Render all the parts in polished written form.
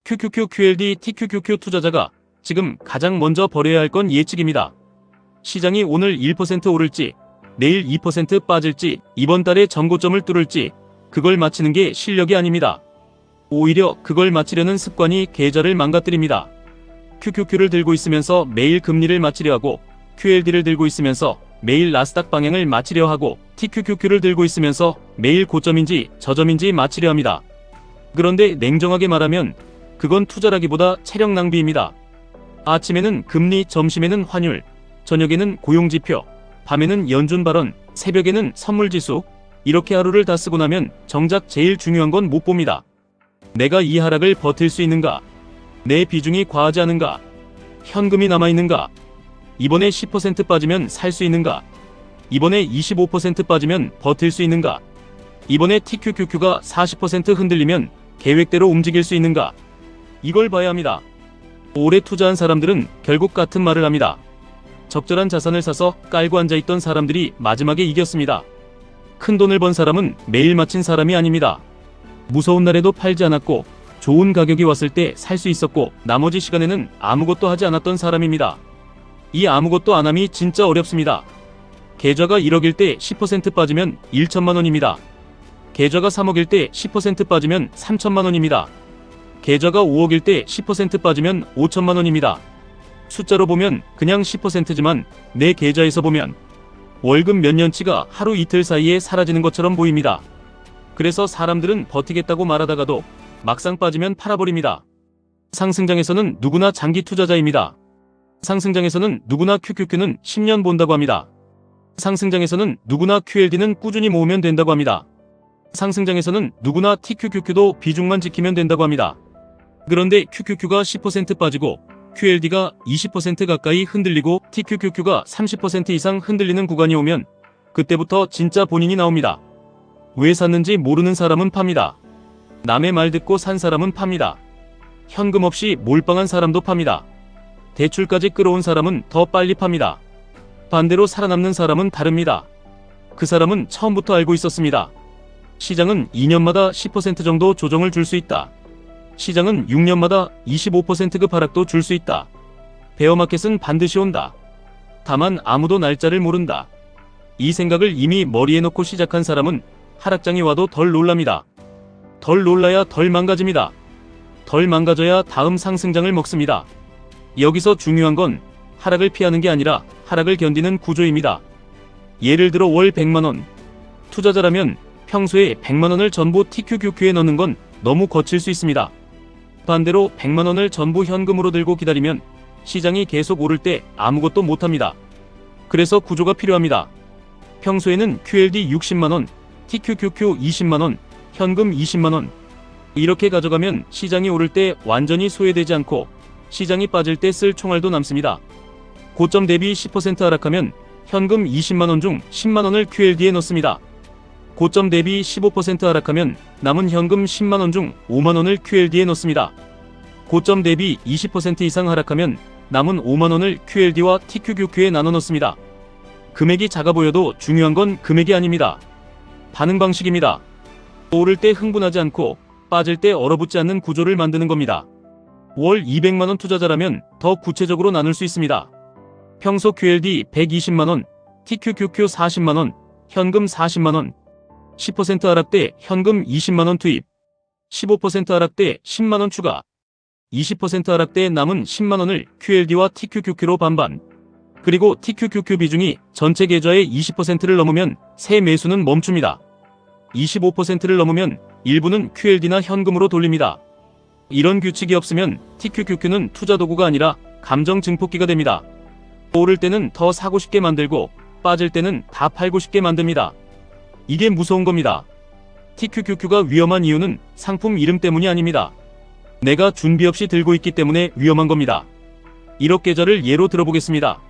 QQQ, QLD, TQQQ 투자자가 지금 가장 먼저 버려야 할 건 예측입니다. 시장이 오늘 1% 오를지, 내일 2% 빠질지, 이번 달에 전고점을 뚫을지 그걸 맞히는 게 실력이 아닙니다. 오히려 그걸 맞히려는 습관이 계좌를 망가뜨립니다. QQQ를 들고 있으면서 매일 금리를 맞히려 하고, QLD를 들고 있으면서 매일 나스닥 방향을 맞히려 하고, TQQQ를 들고 있으면서 매일 고점인지 저점인지 맞히려 합니다. 그런데 냉정하게 말하면 그건 투자라기보다 체력 낭비입니다. 아침에는 금리, 점심에는 환율, 저녁에는 고용지표, 밤에는 연준 발언, 새벽에는 선물지수, 이렇게 하루를 다 쓰고 나면 정작 제일 중요한 건 못 봅니다. 내가 이 하락을 버틸 수 있는가? 내 비중이 과하지 않은가? 현금이 남아있는가? 이번에 10% 빠지면 살 수 있는가? 이번에 25% 빠지면 버틸 수 있는가? 이번에 TQQQ가 40% 흔들리면 계획대로 움직일 수 있는가? 이걸 봐야 합니다. 오래 투자한 사람들은 결국 같은 말을 합니다. 적절한 자산을 사서 깔고 앉아있던 사람들이 마지막에 이겼습니다. 큰 돈을 번 사람은 매일 맞힌 사람이 아닙니다. 무서운 날에도 팔지 않았고, 좋은 가격이 왔을 때 살 수 있었고, 나머지 시간에는 아무것도 하지 않았던 사람입니다. 이 아무것도 안함이 진짜 어렵습니다. 계좌가 1억일 때 10% 빠지면 1천만 원입니다. 계좌가 3억일 때 10% 빠지면 3천만 원입니다. 계좌가 5억일 때 10% 빠지면 5천만 원입니다. 숫자로 보면 그냥 10%지만 내 계좌에서 보면 월급 몇 년치가 하루 이틀 사이에 사라지는 것처럼 보입니다. 그래서 사람들은 버티겠다고 말하다가도 막상 빠지면 팔아버립니다. 상승장에서는 누구나 장기 투자자입니다. 상승장에서는 누구나 QQQ는 10년 본다고 합니다. 상승장에서는 누구나 QLD는 꾸준히 모으면 된다고 합니다. 상승장에서는 누구나 TQQQ도 비중만 지키면 된다고 합니다. 그런데 QQQ가 10% 빠지고 QLD가 20% 가까이 흔들리고 TQQQ가 30% 이상 흔들리는 구간이 오면 그때부터 진짜 본인이 나옵니다. 왜 샀는지 모르는 사람은 팝니다. 남의 말 듣고 산 사람은 팝니다. 현금 없이 몰빵한 사람도 팝니다. 대출까지 끌어온 사람은 더 빨리 팝니다. 반대로 살아남는 사람은 다릅니다. 그 사람은 처음부터 알고 있었습니다. 시장은 2년마다 10% 정도 조정을 줄 수 있다. 시장은 6년마다 25%급 하락도 줄 수 있다. 베어마켓은 반드시 온다. 다만 아무도 날짜를 모른다. 이 생각을 이미 머리에 넣고 시작한 사람은 하락장이 와도 덜 놀랍니다. 덜 놀라야 덜 망가집니다. 덜 망가져야 다음 상승장을 먹습니다. 여기서 중요한 건 하락을 피하는 게 아니라 하락을 견디는 구조입니다. 예를 들어 월 100만원. 투자자라면 평소에 100만원을 전부 TQQQ에 넣는 건 너무 거칠 수 있습니다. 반대로 100만원을 전부 현금으로 들고 기다리면 시장이 계속 오를 때 아무것도 못합니다. 그래서 구조가 필요합니다. 평소에는 QLD 60만원, TQQQ 20만원, 현금 20만원 이렇게 가져가면 시장이 오를 때 완전히 소외되지 않고 시장이 빠질 때 쓸 총알도 남습니다. 고점 대비 10% 하락하면 현금 20만원 중 10만원을 QLD에 넣습니다. 고점 대비 15% 하락하면 남은 현금 10만원 중 5만원을 QLD에 넣습니다. 고점 대비 20% 이상 하락하면 남은 5만원을 QLD와 TQQQ에 나눠 넣습니다. 금액이 작아 보여도 중요한 건 금액이 아닙니다. 반응 방식입니다. 오를 때 흥분하지 않고 빠질 때 얼어붙지 않는 구조를 만드는 겁니다. 월 200만원 투자자라면 더 구체적으로 나눌 수 있습니다. 평소 QLD 120만원, TQQQ 40만원, 현금 40만원, 10% 하락 때 현금 20만원 투입, 15% 하락 때 10만원 추가, 20% 하락 때 남은 10만원을 QLD와 TQQQ로 반반, 그리고 TQQQ 비중이 전체 계좌의 20%를 넘으면 새 매수는 멈춥니다. 25%를 넘으면 일부는 QLD나 현금으로 돌립니다. 이런 규칙이 없으면 TQQQ는 투자 도구가 아니라 감정 증폭기가 됩니다. 오를 때는 더 사고 싶게 만들고 빠질 때는 다 팔고 싶게 만듭니다. 이게 무서운 겁니다. TQQQ가 위험한 이유는 상품 이름 때문이 아닙니다. 내가 준비 없이 들고 있기 때문에 위험한 겁니다. 1억 계좌를 예로 들어보겠습니다.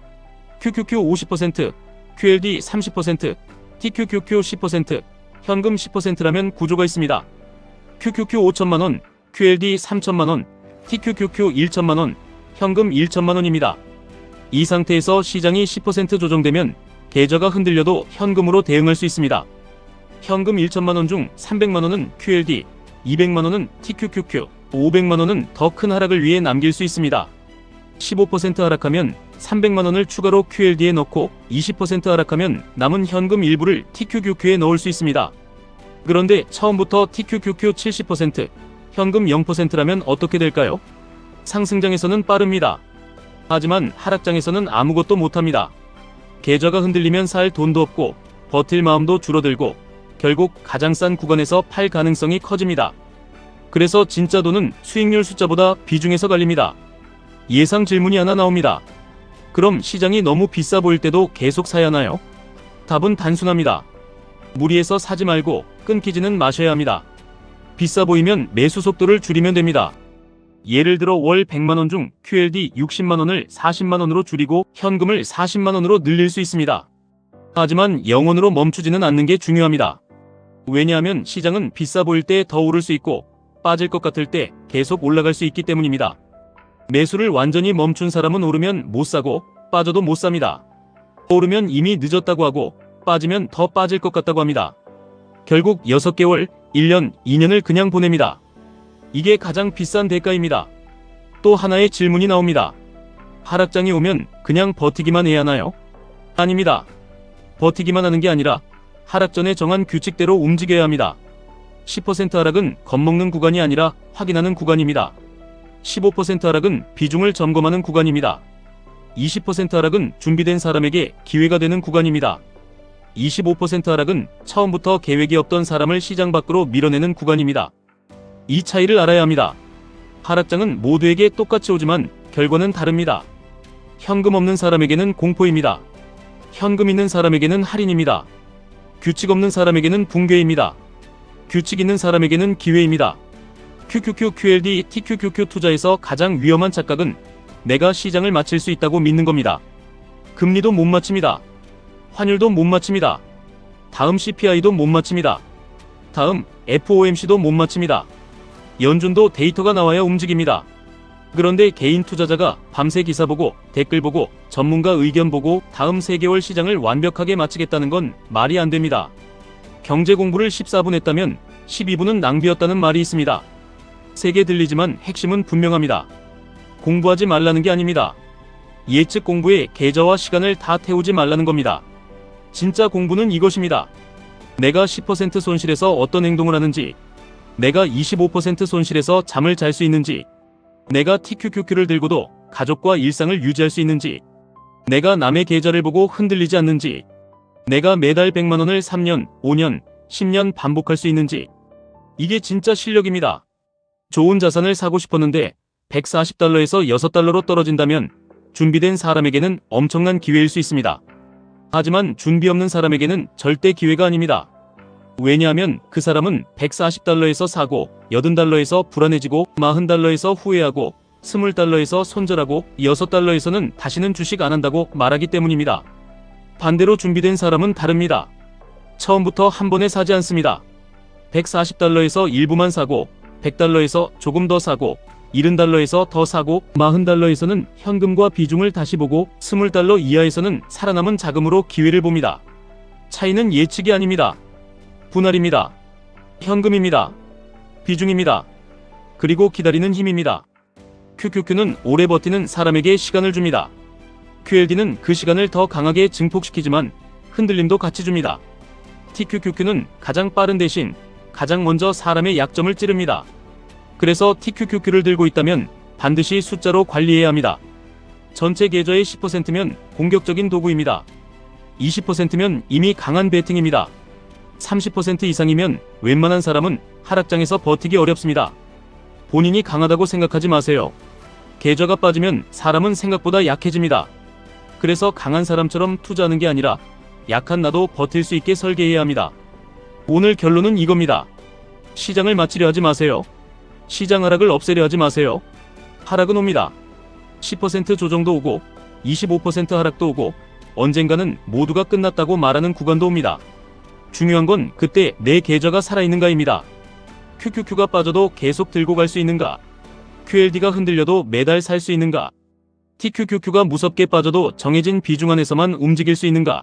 QQQ 50%, QLD 30%, TQQQ 10%, 현금 10%라면 구조가 있습니다. QQQ 5천만원, QLD 3천만원, TQQQ 1천만원, 현금 1천만원입니다. 이 상태에서 시장이 10% 조정되면 계좌가 흔들려도 현금으로 대응할 수 있습니다. 현금 1천만원 중 300만원은 QLD, 200만원은 TQQQ, 500만원은 더 큰 하락을 위해 남길 수 있습니다. 15% 하락하면 300만원을 추가로 QLD에 넣고 20% 하락하면 남은 현금 일부를 TQQQ에 넣을 수 있습니다. 그런데 처음부터 TQQQ 70%, 현금 0%라면 어떻게 될까요? 상승장에서는 빠릅니다. 하지만 하락장에서는 아무것도 못합니다. 계좌가 흔들리면 살 돈도 없고 버틸 마음도 줄어들고 결국 가장 싼 구간에서 팔 가능성이 커집니다. 그래서 진짜 돈은 수익률 숫자보다 비중에서 갈립니다. 예상 질문이 하나 나옵니다. 그럼 시장이 너무 비싸 보일 때도 계속 사야 하나요? 답은 단순합니다. 무리해서 사지 말고 끊기지는 마셔야 합니다. 비싸 보이면 매수 속도를 줄이면 됩니다. 예를 들어 월 100만원 중 QLD 60만원을 40만원으로 줄이고 현금을 40만원으로 늘릴 수 있습니다. 하지만 영원으로 멈추지는 않는 게 중요합니다. 왜냐하면 시장은 비싸 보일 때 더 오를 수 있고 빠질 것 같을 때 계속 올라갈 수 있기 때문입니다. 매수를 완전히 멈춘 사람은 오르면 못 사고 빠져도 못 삽니다. 오르면 이미 늦었다고 하고 빠지면 더 빠질 것 같다고 합니다. 결국 6개월, 1년, 2년을 그냥 보냅니다. 이게 가장 비싼 대가입니다. 또 하나의 질문이 나옵니다. 하락장이 오면 그냥 버티기만 해야 하나요? 아닙니다. 버티기만 하는 게 아니라 하락 전에 정한 규칙대로 움직여야 합니다. 10% 하락은 겁먹는 구간이 아니라 확인하는 구간입니다. 15% 하락은 비중을 점검하는 구간입니다. 20% 하락은 준비된 사람에게 기회가 되는 구간입니다. 25% 하락은 처음부터 계획이 없던 사람을 시장 밖으로 밀어내는 구간입니다. 이 차이를 알아야 합니다. 하락장은 모두에게 똑같이 오지만 결과는 다릅니다. 현금 없는 사람에게는 공포입니다. 현금 있는 사람에게는 할인입니다. 규칙 없는 사람에게는 붕괴입니다. 규칙 있는 사람에게는 기회입니다. QQQ, QLD, TQQQ 투자에서 가장 위험한 착각은 내가 시장을 맞힐 수 있다고 믿는 겁니다. 금리도 못 맞춥니다. 환율도 못 맞춥니다. 다음 CPI도 못 맞춥니다. 다음 FOMC도 못 맞춥니다. 연준도 데이터가 나와야 움직입니다. 그런데 개인 투자자가 밤새 기사 보고 댓글 보고 전문가 의견 보고 다음 3개월 시장을 완벽하게 맞추겠다는 건 말이 안 됩니다. 경제 공부를 14분 했다면 12분은 낭비였다는 말이 있습니다. 세게 들리지만 핵심은 분명합니다. 공부하지 말라는 게 아닙니다. 예측 공부에 계좌와 시간을 다 태우지 말라는 겁니다. 진짜 공부는 이것입니다. 내가 10% 손실해서 어떤 행동을 하는지, 내가 25% 손실해서 잠을 잘 수 있는지, 내가 TQQQ를 들고도 가족과 일상을 유지할 수 있는지, 내가 남의 계좌를 보고 흔들리지 않는지, 내가 매달 100만원을 3년, 5년, 10년 반복할 수 있는지, 이게 진짜 실력입니다. 좋은 자산을 사고 싶었는데 140달러에서 6달러로 떨어진다면 준비된 사람에게는 엄청난 기회일 수 있습니다. 하지만 준비 없는 사람에게는 절대 기회가 아닙니다. 왜냐하면 그 사람은 140달러에서 사고 80달러에서 불안해지고 40달러에서 후회하고 20달러에서 손절하고 6달러에서는 다시는 주식 안 한다고 말하기 때문입니다. 반대로 준비된 사람은 다릅니다. 처음부터 한 번에 사지 않습니다. 140달러에서 일부만 사고 100달러에서 조금 더 사고 70달러에서 더 사고 40달러에서는 현금과 비중을 다시 보고 20달러 이하에서는 살아남은 자금으로 기회를 봅니다. 차이는 예측이 아닙니다. 분할입니다. 현금입니다. 비중입니다. 그리고 기다리는 힘입니다. QQQ는 오래 버티는 사람에게 시간을 줍니다. QLD는 그 시간을 더 강하게 증폭시키지만 흔들림도 같이 줍니다. TQQQ는 가장 빠른 대신 가장 먼저 사람의 약점을 찌릅니다. 그래서 TQQQ를 들고 있다면 반드시 숫자로 관리해야 합니다. 전체 계좌의 10%면 공격적인 도구입니다. 20%면 이미 강한 배팅입니다. 30% 이상이면 웬만한 사람은 하락장에서 버티기 어렵습니다. 본인이 강하다고 생각하지 마세요. 계좌가 빠지면 사람은 생각보다 약해집니다. 그래서 강한 사람처럼 투자하는 게 아니라 약한 나도 버틸 수 있게 설계해야 합니다. 오늘 결론은 이겁니다. 시장을 맞추려 하지 마세요. 시장 하락을 없애려 하지 마세요. 하락은 옵니다. 10% 조정도 오고 25% 하락도 오고 언젠가는 모두가 끝났다고 말하는 구간도 옵니다. 중요한 건 그때 내 계좌가 살아있는가입니다. QQQ가 빠져도 계속 들고 갈 수 있는가? QLD가 흔들려도 매달 살 수 있는가? TQQQ가 무섭게 빠져도 정해진 비중 안에서만 움직일 수 있는가?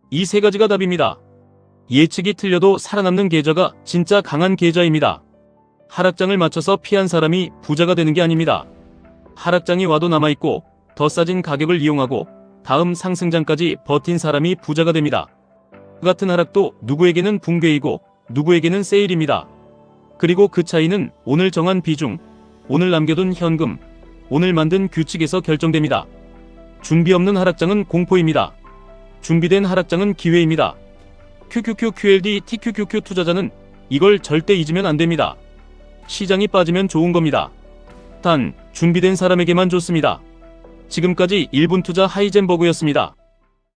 이 세 가지가 답입니다. 예측이 틀려도 살아남는 계좌가 진짜 강한 계좌입니다. 하락장을 맞춰서 피한 사람이 부자가 되는 게 아닙니다. 하락장이 와도 남아있고 더 싸진 가격을 이용하고 다음 상승장까지 버틴 사람이 부자가 됩니다. 그 같은 하락도 누구에게는 붕괴이고 누구에게는 세일입니다. 그리고 그 차이는 오늘 정한 비중, 오늘 남겨둔 현금, 오늘 만든 규칙에서 결정됩니다. 준비 없는 하락장은 공포입니다. 준비된 하락장은 기회입니다. QQQQLD TQQQ 투자자는 이걸 절대 잊으면 안 됩니다. 시장이 빠지면 좋은 겁니다. 단 준비된 사람에게만 좋습니다. 지금까지 1분 투자 하이젠버그였습니다.